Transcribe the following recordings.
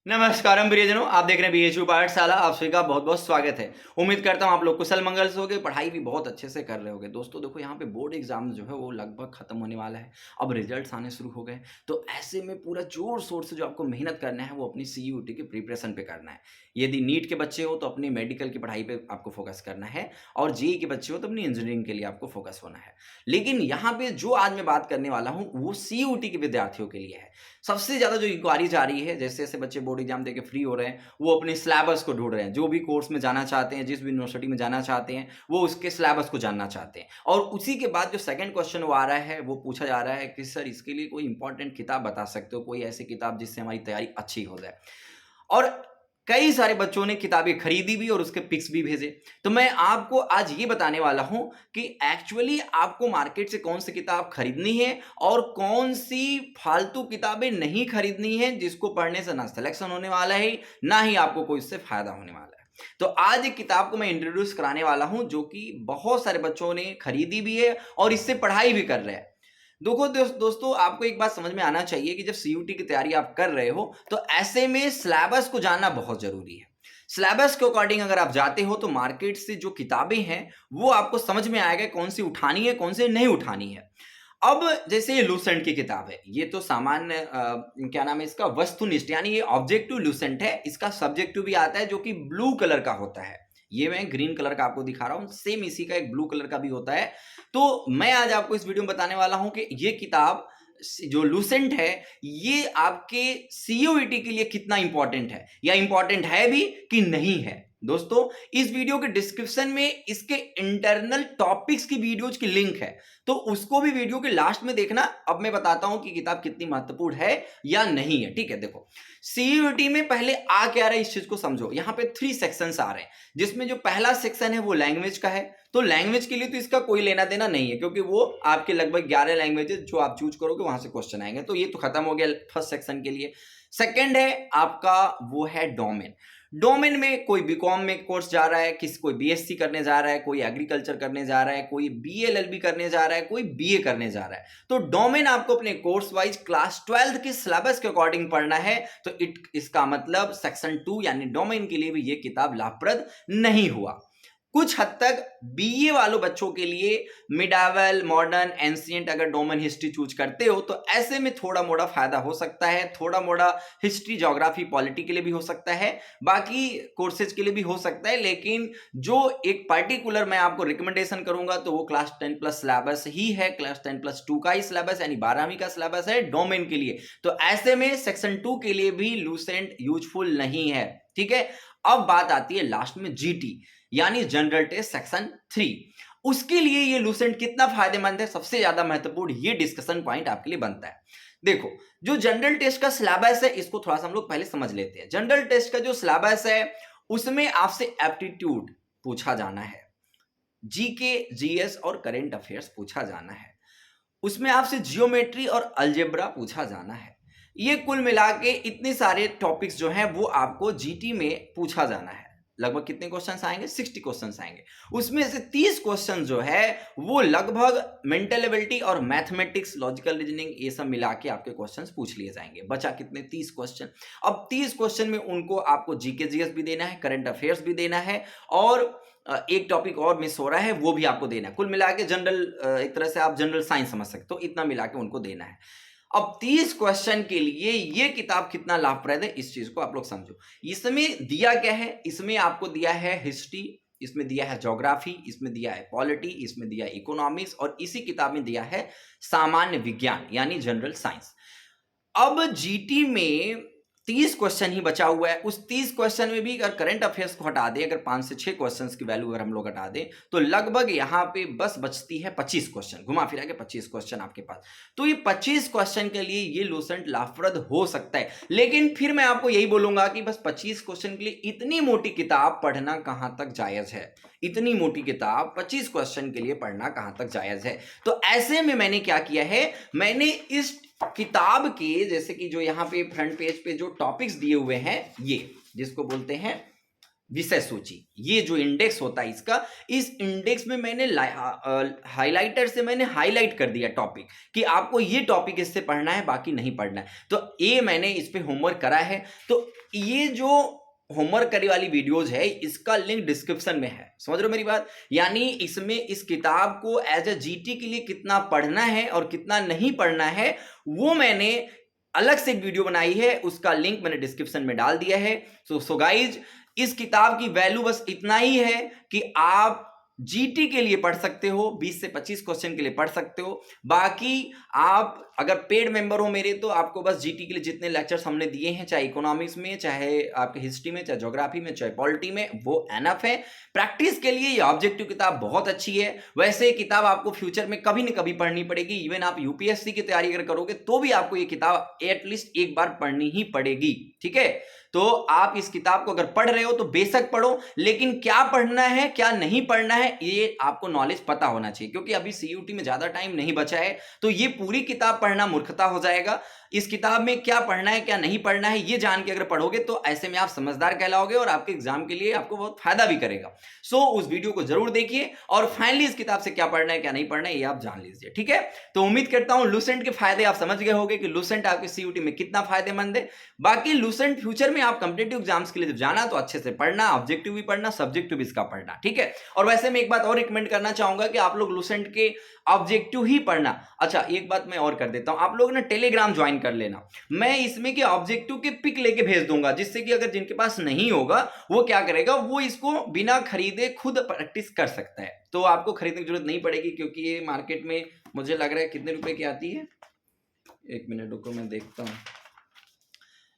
नमस्कारम प्रियजनों, आप देख रहे हैं बीएचयू पाठशाला। आप सभी का बहुत बहुत स्वागत है। उम्मीद करता हूं आप लोग कुशल मंगल से होगे, पढ़ाई भी बहुत अच्छे से कर रहे होगे। दोस्तों देखो, यहाँ पे बोर्ड एग्जाम जो है वो लगभग खत्म होने वाला है। अब रिजल्ट्स आने शुरू हो गए, तो ऐसे में पूरा जोर शोर से जो आपको मेहनत करना है वो अपनी सीयूईटी की प्रिपरेशन पे करना है। यदि नीट के बच्चे हो तो अपनी मेडिकल की पढ़ाई पे आपको फोकस करना है, और जेई के बच्चे हो तो अपनी इंजीनियरिंग के लिए आपको फोकस होना है। लेकिन यहाँ पे जो आज मैं बात करने वाला हूँ वो सीयूईटी के विद्यार्थियों के लिए है। सबसे ज्यादा जो इंक्वायरी जा रही है, जैसे जैसे बच्चे बोर्ड एग्जाम देके फ्री हो रहे हैं, वो अपने सिलेबस को ढूंढ रहे हैं। जो भी कोर्स में जाना चाहते हैं, जिस भी यूनिवर्सिटी में जाना चाहते हैं, वो उसके सिलेबस को जानना चाहते हैं। और उसी के बाद जो सेकंड क्वेश्चन वो आ रहा है, वो पूछा जा रहा है कि सर इसके लिए कोई इंपॉर्टेंट किताब बता सकते हो, कोई ऐसी किताब जिससे हमारी तैयारी अच्छी हो जाए। और कई सारे बच्चों ने किताबें खरीदी भी और उसके पिक्स भी भेजे। तो मैं आपको आज ये बताने वाला हूं कि एक्चुअली आपको मार्केट से कौन सी किताब खरीदनी है और कौन सी फालतू किताबें नहीं खरीदनी है, जिसको पढ़ने से ना सिलेक्शन होने वाला है, ना ही आपको कोई इससे फायदा होने वाला है। तो आज एक किताब को मैं इंट्रोड्यूस कराने वाला हूं जो कि बहुत सारे बच्चों ने खरीदी भी है और इससे पढ़ाई भी कर रहे हैं। देखो दोस्तों, आपको एक बात समझ में आना चाहिए कि जब सीयूटी की तैयारी आप कर रहे हो तो ऐसे में सिलेबस को जानना बहुत जरूरी है। सिलेबस के अकॉर्डिंग अगर आप जाते हो तो मार्केट से जो किताबें हैं वो आपको समझ में आएगा कौन सी उठानी है, कौन सी नहीं उठानी है। अब जैसे ये लूसेंट की किताब है, ये तो सामान्य क्या नाम है इसका, वस्तुनिष्ठ, यानी ये ऑब्जेक्टिव लूसेंट है। इसका सब्जेक्टिव भी आता है जो कि ब्लू कलर का होता है। ये मैं ग्रीन कलर का आपको दिखा रहा हूं, सेम इसी का एक ब्लू कलर का भी होता है। तो मैं आज आपको इस वीडियो में बताने वाला हूं कि ये किताब जो लूसेंट है, ये आपके सीयूईटी के लिए कितना इंपॉर्टेंट है, या इंपॉर्टेंट है भी कि नहीं है। दोस्तों, इस वीडियो के डिस्क्रिप्शन में इसके इंटरनल टॉपिक्स की वीडियोज की लिंक है, तो उसको भी वीडियो के लास्ट में देखना। अब मैं बताता हूं कि किताब कितनी महत्वपूर्ण है या नहीं है। ठीक है, देखो सीयूईटी में पहले आ क्या रहा है इस चीज को समझो। यहां पे 3 सेक्शंस आ रहे हैं, जिसमें जो पहला सेक्शन है वो लैंग्वेज का है। तो लैंग्वेज के लिए तो इसका कोई लेना देना नहीं है, क्योंकि वो आपके लगभग 11 लैंग्वेजेस जो आप चूज करोगे वहां से क्वेश्चन आएंगे, तो ये तो खत्म हो गया फर्स्ट सेक्शन के लिए। सेकंड है आपका वो है डोमेन। डोमेन में कोई बीकॉम में कोर्स जा रहा है, कोई बीएससी करने जा रहा है, कोई एग्रीकल्चर करने जा रहा है, कोई बीएलएलबी करने जा रहा है, कोई बीए करने जा रहा है। तो डोमेन आपको अपने कोर्स वाइज क्लास 12 के सिलेबस के अकॉर्डिंग पढ़ना है। तो इसका मतलब सेक्शन 2 यानी डोमेन के लिए भी ये किताब लाभप्रद नहीं हुआ। कुछ हद तक बीए वालों बच्चों के लिए मिडावल, मॉडर्न, एंशिएंट अगर डोमेन हिस्ट्री चूज करते हो तो ऐसे में थोड़ा मोड़ा फायदा हो सकता है। थोड़ा मोड़ा हिस्ट्री, ज्योग्राफी, पॉलिटी के लिए भी हो सकता है, बाकी कोर्सेज के लिए भी हो सकता है। लेकिन जो एक पर्टिकुलर मैं आपको रिकमेंडेशन करूंगा तो वो क्लास 10 प्लस सिलेबस ही है। क्लास 10 प्लस 2 का ही सिलेबस यानी 12वीं का सिलेबस है डोमेन के लिए। तो ऐसे में सेक्शन 2 के लिए भी लूसेंट यूजफुल नहीं है। ठीक है, अब बात आती है लास्ट में जीटी यानी जनरल टेस्ट सेक्शन 3। उसके लिए ये लूसेंट कितना फायदेमंद है, सबसे ज्यादा महत्वपूर्ण ये डिस्कशन पॉइंट आपके लिए बनता है। देखो, जो जनरल टेस्ट का सिलेबस है इसको थोड़ा सा हम लोग पहले समझ लेते हैं। जनरल टेस्ट का जो सिलेबस है उसमें आपसे एप्टीट्यूड पूछा जाना है, जीके, जीएस और करंट अफेयर्स पूछा जाना है। उसमें आपसे जियोमेट्री और अलजेब्रा पूछा जाना है। ये कुल मिला के इतने सारे टॉपिक्स जो हैं वो आपको जीटी में पूछा जाना है। लगभग कितने क्वेश्चंस आएंगे? 60 क्वेश्चंस आएंगे। उसमें से 30 क्वेश्चन जो है वो लगभग मेंटल एबिलिटी और मैथमेटिक्स, लॉजिकल रीजनिंग, ये सब मिला के आपके क्वेश्चंस पूछ लिए जाएंगे। बचा कितने? 30 क्वेश्चन। अब 30 क्वेश्चन में उनको आपको जीके, जीएस भी देना है, करंट अफेयर्स भी देना है, और एक टॉपिक और मिस हो रहा है वो भी आपको देना है। कुल मिला के जनरल, एक तरह से आप जनरल साइंस समझ सकते हो, इतना मिला के उनको देना है। अब 30 क्वेश्चन के लिए ये किताब कितना लाभप्रद है इस चीज को आप लोग समझो। इसमें दिया क्या है? इसमें आपको दिया है हिस्ट्री, इसमें दिया है ज्योग्राफी, इसमें दिया है पॉलिटी, इसमें दिया है इकोनॉमिक्स, और इसी किताब में दिया है सामान्य विज्ञान यानी जनरल साइंस। अब जीटी में 30 क्वेश्चन ही बचा हुआ है। उस 30 क्वेश्चन में भी अगर करंट अफेयर्स को हटा दें, अगर 5 से 6 क्वेश्चंस की वैल्यू अगर हम लोग हटा दें, तो लगभग यहां पे बस बचती है 25 क्वेश्चन, घुमा फिरा के 25 क्वेश्चन आपके पास। तो ये 25 क्वेश्चन के लिए ये लूसेंट लाभप्रद हो सकता है। लेकिन फिर मैं आपको यही बोलूंगा कि बस 25 क्वेश्चन के लिए इतनी मोटी किताब पढ़ना कहां तक जायज है? इतनी मोटी किताब 25 क्वेश्चन के लिए पढ़ना कहां तक जायज है? तो ऐसे में मैंने क्या किया है, मैंने इस किताब के, जैसे कि जो यहाँ पे फ्रंट पेज पे जो टॉपिक्स दिए हुए हैं, ये जिसको बोलते हैं विषय सूची, ये जो इंडेक्स होता है इसका, इस इंडेक्स में मैंने हाइलाइटर से मैंने हाईलाइट कर दिया टॉपिक कि आपको ये टॉपिक इससे पढ़ना है, बाकी नहीं पढ़ना है। तो ये मैंने इस पे होमवर्क करा है। तो ये जो होमवर्क करी वाली वीडियोज है, इसका लिंक डिस्क्रिप्शन में है, समझ रहे हो मेरी बात। यानी इसमें इस किताब को एज ए जीटी के लिए कितना पढ़ना है और कितना नहीं पढ़ना है, वो मैंने अलग से एक वीडियो बनाई है, उसका लिंक मैंने डिस्क्रिप्शन में डाल दिया है। सो गाइज, इस किताब की वैल्यू बस इतना ही है कि आप जीटी के लिए पढ़ सकते हो, 20 से 25 क्वेश्चन के लिए पढ़ सकते हो। बाकी आप अगर पेड मेंबर हो मेरे, तो आपको बस जीटी के लिए जितने लेक्चर्स हमने दिए हैं, चाहे इकोनॉमिक्स में, चाहे आपके हिस्ट्री में, चाहे ज्योग्राफी में, चाहे पॉलिटी में, वो एनफ है। प्रैक्टिस के लिए ये ऑब्जेक्टिव किताब बहुत अच्छी है। वैसे ये किताब आपको फ्यूचर में कभी न कभी पढ़नी पड़ेगी। इवन आप यूपीएससी की तैयारी अगर करोगे तो भी आपको ये किताब एटलीस्ट एक बार पढ़नी ही पड़ेगी, ठीक है। तो आप इस किताब को अगर पढ़ रहे हो तो बेशक पढ़ो, लेकिन क्या पढ़ना है क्या नहीं पढ़ना है ये आपको नॉलेज पता होना चाहिए, क्योंकि अभी सीयूटी में ज्यादा टाइम नहीं बचा है। तो ये पूरी किताब पढ़ना मूर्खता हो जाएगा। इस किताब में क्या पढ़ना है क्या नहीं पढ़ना है ये जान के अगर पढ़ोगे तो ऐसे में आप समझदार कहलाओगे और आपके एग्जाम के लिए आपको बहुत फायदा भी करेगा। सो उस वीडियो को जरूर देखिए और फाइनली इस किताब से क्या पढ़ना है क्या नहीं पढ़ना है ये आप जान लीजिए, ठीक है। तो उम्मीद करता हूं लूसेंट के फायदे आप समझ गए होंगे कि लूसेंट आपके सीयूटी में कितना फायदेमंद है। बाकी लूसेंट फ्यूचर में आप कॉम्पिटिटिव एग्जाम्स के लिए जब जाना तो अच्छे से पढ़ना, ऑब्जेक्टिव भी पढ़ना, सब्जेक्टिव भी इसका पढ़ना, ठीक है। और वैसे मैं एक बात और रिकमेंड करना चाहूंगा कि आप लोग लूसेंट के ऑब्जेक्टिव ही पढ़ना। अच्छा, एक बात मैं और कर देता हूं, आप लोग ना टेलीग्राम ज्वाइन कर लेना। मैं इसमें के ऑब्जेक्टिव के पिक लेके भेज दूंगा, जिससे कि अगर जिनके पास नहीं होगा वो क्या करेगा, वो इसको बिना खरीदे खुद प्रैक्टिस कर सकता है। तो आपको खरीदने की जरूरत नहीं पड़ेगी, क्योंकि ये मार्केट में मुझे लग रहा है कितने रुपए की आती है, एक मिनट रुको मैं देखता हूं,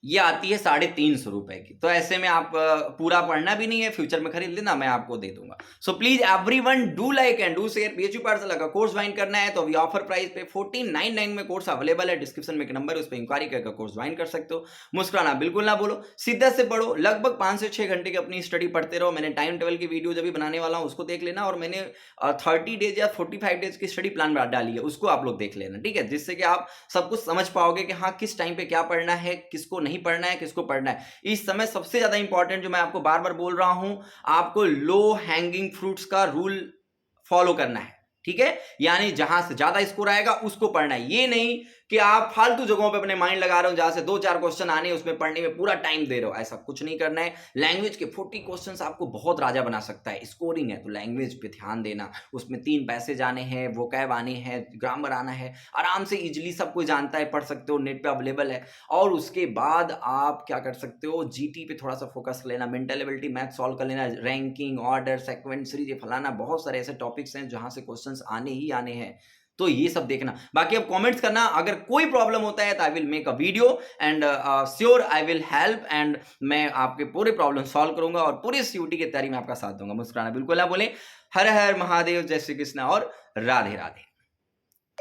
ये आती है 350 रुपए की। तो ऐसे में आप पूरा पढ़ना भी नहीं है, फ्यूचर में खरीद लेना, मैं आपको दे दूंगा। So please everyone do like and do share. PHU पाठशाला का कोर्स ज्वाइन करना है तो अभी ऑफर प्राइस पे 1499 में कोर्स अवेलेबल है। डिस्क्रिप्शन में एक नंबर है, उस पर इंक्वायरी करके कोर्स ज्वाइन कर सकते हो। मुस्कुराना बिल्कुल ना बोलो, सीधा से पढ़ो, लगभग 5 से 6 घंटे की अपनी स्टडी पढ़ते रहो। मैंने टाइम टेबल की वीडियो जब भी बनाने वाला हूँ उसको देख लेना, और मैंने 30 डेज या 45 डेज की स्टडी प्लान डाली है, उसको आप लोग देख लेना, ठीक है। जिससे कि आप सब कुछ समझ पाओगे कि हाँ किस टाइम पे क्या पढ़ना है, किसको नहीं पढ़ना है, किसको पढ़ना है। इस समय सबसे ज्यादा इंपॉर्टेंट जो मैं आपको बार बार बोल रहा हूं, आपको लो हैंगिंग फ्रूट्स का रूल फॉलो करना है, ठीक है। यानी जहां से ज्यादा स्कोर आएगा उसको पढ़ना है। ये नहीं कि आप फालतू जगहों पे अपने माइंड लगा रहे हो, जहां से 2-4 क्वेश्चन आने हैं उसमें पढ़ने में पूरा टाइम दे रहे हो, ऐसा कुछ नहीं करना है। लैंग्वेज के 40 क्वेश्चंस आपको बहुत राजा बना सकता है। स्कोरिंग है तो लैंग्वेज पे ध्यान देना, उसमें 3 पैसेज आने हैं, वोकैब आने हैं, ग्रामर आना है, आराम से इजिली सब कोई जानता है, पढ़ सकते हो, नेट पे अवेलेबल है। और उसके बाद आप क्या कर सकते हो, जीटी पे थोड़ा सा फोकस लेना, मेंटल एबिलिटी मैथ सॉल्व कर लेना, रैंकिंग, ऑर्डर, सेक्वेंस, सीरीज, फलाना, बहुत सारे ऐसे टॉपिक्स हैं जहां से क्वेश्चंस आने ही आने हैं। तो ये सब देखना। बाकी अब कमेंट्स करना, अगर कोई प्रॉब्लम होता है तो I will make a video and sure I will help, and मैं आपके पूरे प्रॉब्लम सॉल्व करूंगा और पूरी सीयूटी की तैयारी में आपका साथ दूंगा। मुस्कुराना बिल्कुल ना बोले। हर हर महादेव, जय श्री कृष्ण और राधे राधे।